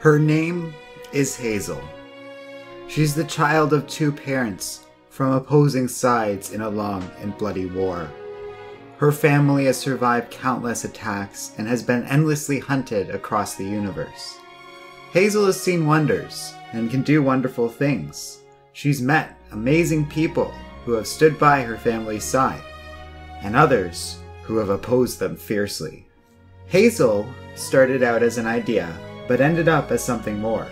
Her name is Hazel. She's the child of two parents from opposing sides in a long and bloody war. Her family has survived countless attacks and has been endlessly hunted across the universe. Hazel has seen wonders and can do wonderful things. She's met amazing people who have stood by her family's side, and others who have opposed them fiercely. Hazel started out as an idea, but ended up as something more.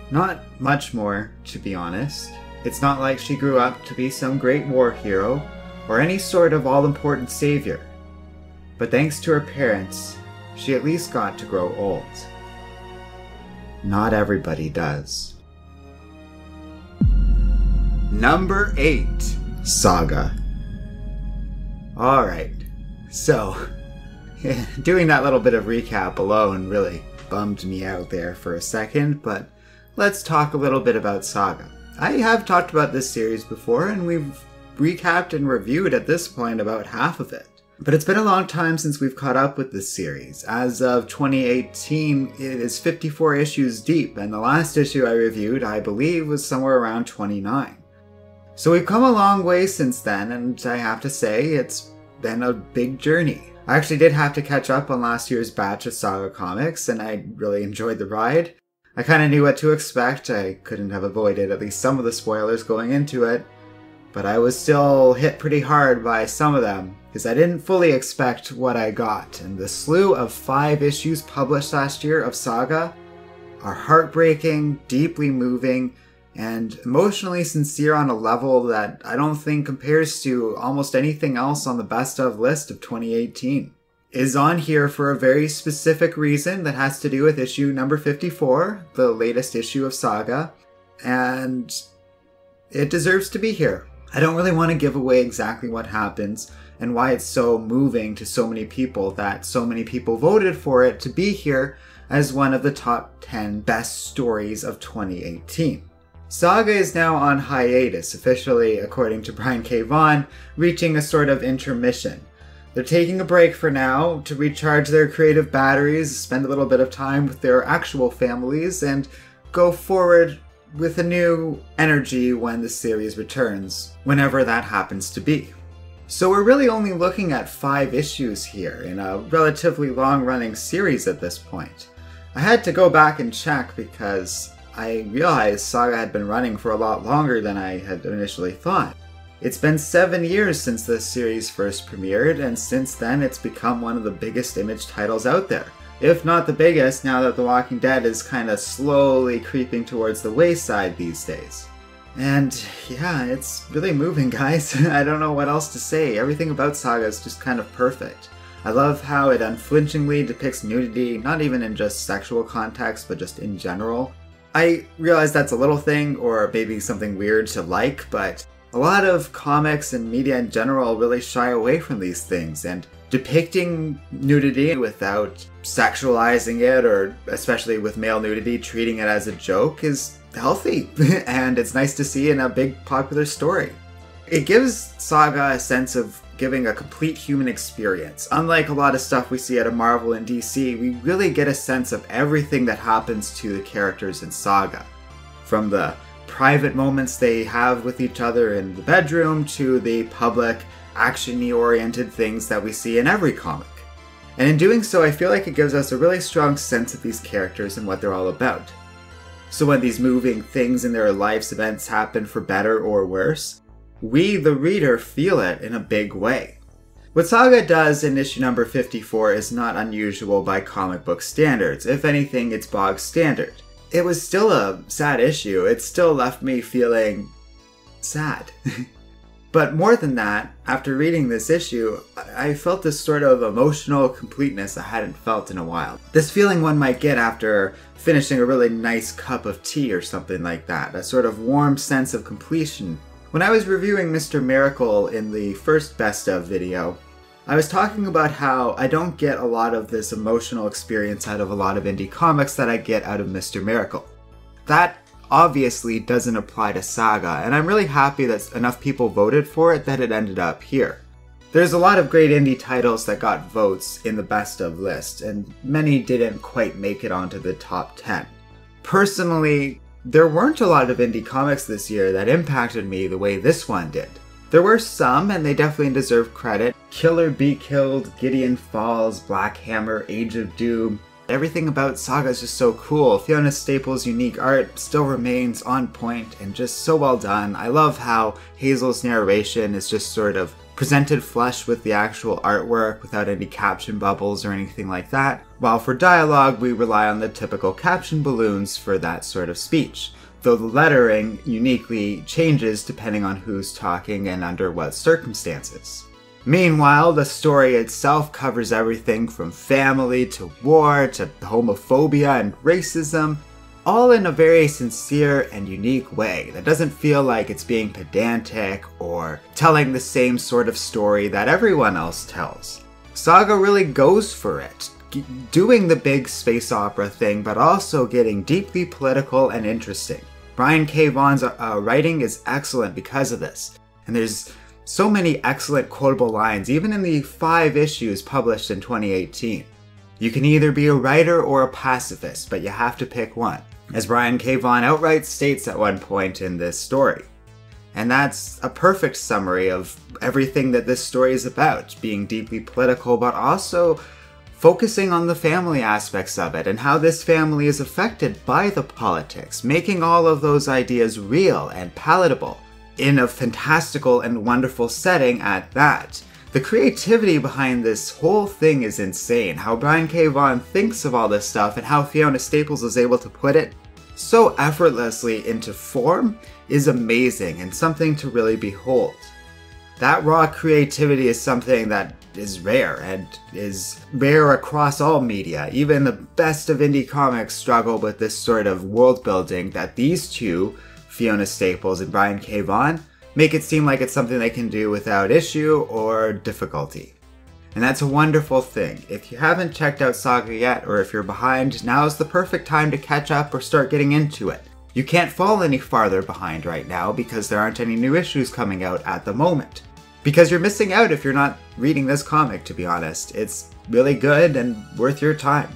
Not much more, to be honest. It's not like she grew up to be some great war hero, or any sort of all-important savior. But thanks to her parents, she at least got to grow old. Not everybody does. Number 8. Saga. Alright, so, doing that little bit of recap alone really bummed me out there for a second, but let's talk a little bit about Saga. I have talked about this series before, and we've recapped and reviewed at this point about half of it. But it's been a long time since we've caught up with this series. As of 2018, it is 54 issues deep, and the last issue I reviewed, I believe, was somewhere around 29. So we've come a long way since then, and I have to say, it's been a big journey. I actually did have to catch up on last year's batch of Saga comics, and I really enjoyed the ride. I kind of knew what to expect. I couldn't have avoided at least some of the spoilers going into it, but I was still hit pretty hard by some of them, because I didn't fully expect what I got. And the slew of 5 issues published last year of Saga are heartbreaking, deeply moving, and emotionally sincere on a level that I don't think compares to almost anything else on the best of list of 2018. It is on here for a very specific reason that has to do with issue number 54, the latest issue of Saga, and it deserves to be here. I don't really want to give away exactly what happens and why it's so moving to so many people that so many people voted for it to be here as one of the top 10 best stories of 2018. Saga is now on hiatus, officially, according to Brian K. Vaughan, reaching a sort of intermission. They're taking a break for now to recharge their creative batteries, spend a little bit of time with their actual families, and go forward with a new energy when the series returns, whenever that happens to be. So we're really only looking at 5 issues here in a relatively long-running series at this point. I had to go back and check because I realized Saga had been running for a lot longer than I had initially thought. It's been 7 years since this series first premiered, and since then it's become one of the biggest Image titles out there. If not the biggest, now that The Walking Dead is kind of slowly creeping towards the wayside these days. And yeah, it's really moving, guys. I don't know what else to say. Everything about Saga is just kind of perfect. I love how it unflinchingly depicts nudity, not even in just sexual context, but just in general. I realize that's a little thing, or maybe something weird to like, but a lot of comics and media in general really shy away from these things, and depicting nudity without sexualizing it, or especially with male nudity, treating it as a joke is healthy, and it's nice to see in a big popular story. It gives Saga a sense of giving a complete human experience. Unlike a lot of stuff we see out of Marvel and DC, we really get a sense of everything that happens to the characters in Saga. From the private moments they have with each other in the bedroom to the public, action-y oriented things that we see in every comic. And in doing so, I feel like it gives us a really strong sense of these characters and what they're all about. So when these moving things in their life's events happen for better or worse, we, the reader, feel it in a big way. What Saga does in issue number 54 is not unusual by comic book standards. If anything, it's bog standard. It was still a sad issue. It still left me feeling sad. But more than that, after reading this issue, I felt this sort of emotional completeness I hadn't felt in a while. This feeling one might get after finishing a really nice cup of tea or something like that. A sort of warm sense of completion. When I was reviewing Mr. Miracle in the first Best Of video, I was talking about how I don't get a lot of this emotional experience out of a lot of indie comics that I get out of Mr. Miracle. That obviously doesn't apply to Saga, and I'm really happy that enough people voted for it that it ended up here. There's a lot of great indie titles that got votes in the best of list, and many didn't quite make it onto the top 10. Personally, there weren't a lot of indie comics this year that impacted me the way this one did. There were some, and they definitely deserve credit. Killer Be Killed, Gideon Falls, Black Hammer, Age of Doom. Everything about Saga is just so cool. Fiona Staples' unique art still remains on point and just so well done. I love how Hazel's narration is just sort of presented flush with the actual artwork without any caption bubbles or anything like that, while for dialogue we rely on the typical caption balloons for that sort of speech, though the lettering uniquely changes depending on who's talking and under what circumstances. Meanwhile, the story itself covers everything from family to war to homophobia and racism, all in a very sincere and unique way that doesn't feel like it's being pedantic or telling the same sort of story that everyone else tells. Saga really goes for it, doing the big space opera thing but also getting deeply political and interesting. Brian K. Vaughan's writing is excellent because of this, and there's so many excellent quotable lines even in the 5 issues published in 2018. You can either be a writer or a pacifist, but you have to pick one, as Brian K. Vaughan outright states at one point in this story. And that's a perfect summary of everything that this story is about, being deeply political but also focusing on the family aspects of it and how this family is affected by the politics, making all of those ideas real and palatable in a fantastical and wonderful setting at that. The creativity behind this whole thing is insane. How Brian K. Vaughan thinks of all this stuff and how Fiona Staples is able to put it so effortlessly into form is amazing and something to really behold. That raw creativity is something that is rare and is rare across all media. Even the best of indie comics struggle with this sort of world building that these two, Fiona Staples and Brian K. Vaughan, make it seem like it's something they can do without issue or difficulty. And that's a wonderful thing. If you haven't checked out Saga yet, or if you're behind, now's the perfect time to catch up or start getting into it. You can't fall any farther behind right now because there aren't any new issues coming out at the moment. Because you're missing out if you're not reading this comic, to be honest. It's really good and worth your time.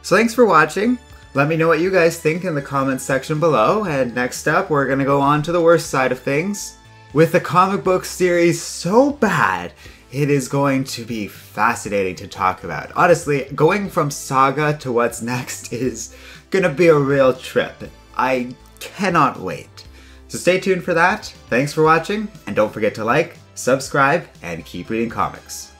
So thanks for watching. Let me know what you guys think in the comments section below, and next up we're gonna go on to the worst side of things. With the comic book series so bad, it is going to be fascinating to talk about. Honestly, going from Saga to what's next is gonna be a real trip. I cannot wait. So stay tuned for that. Thanks for watching, and don't forget to like, subscribe, and keep reading comics.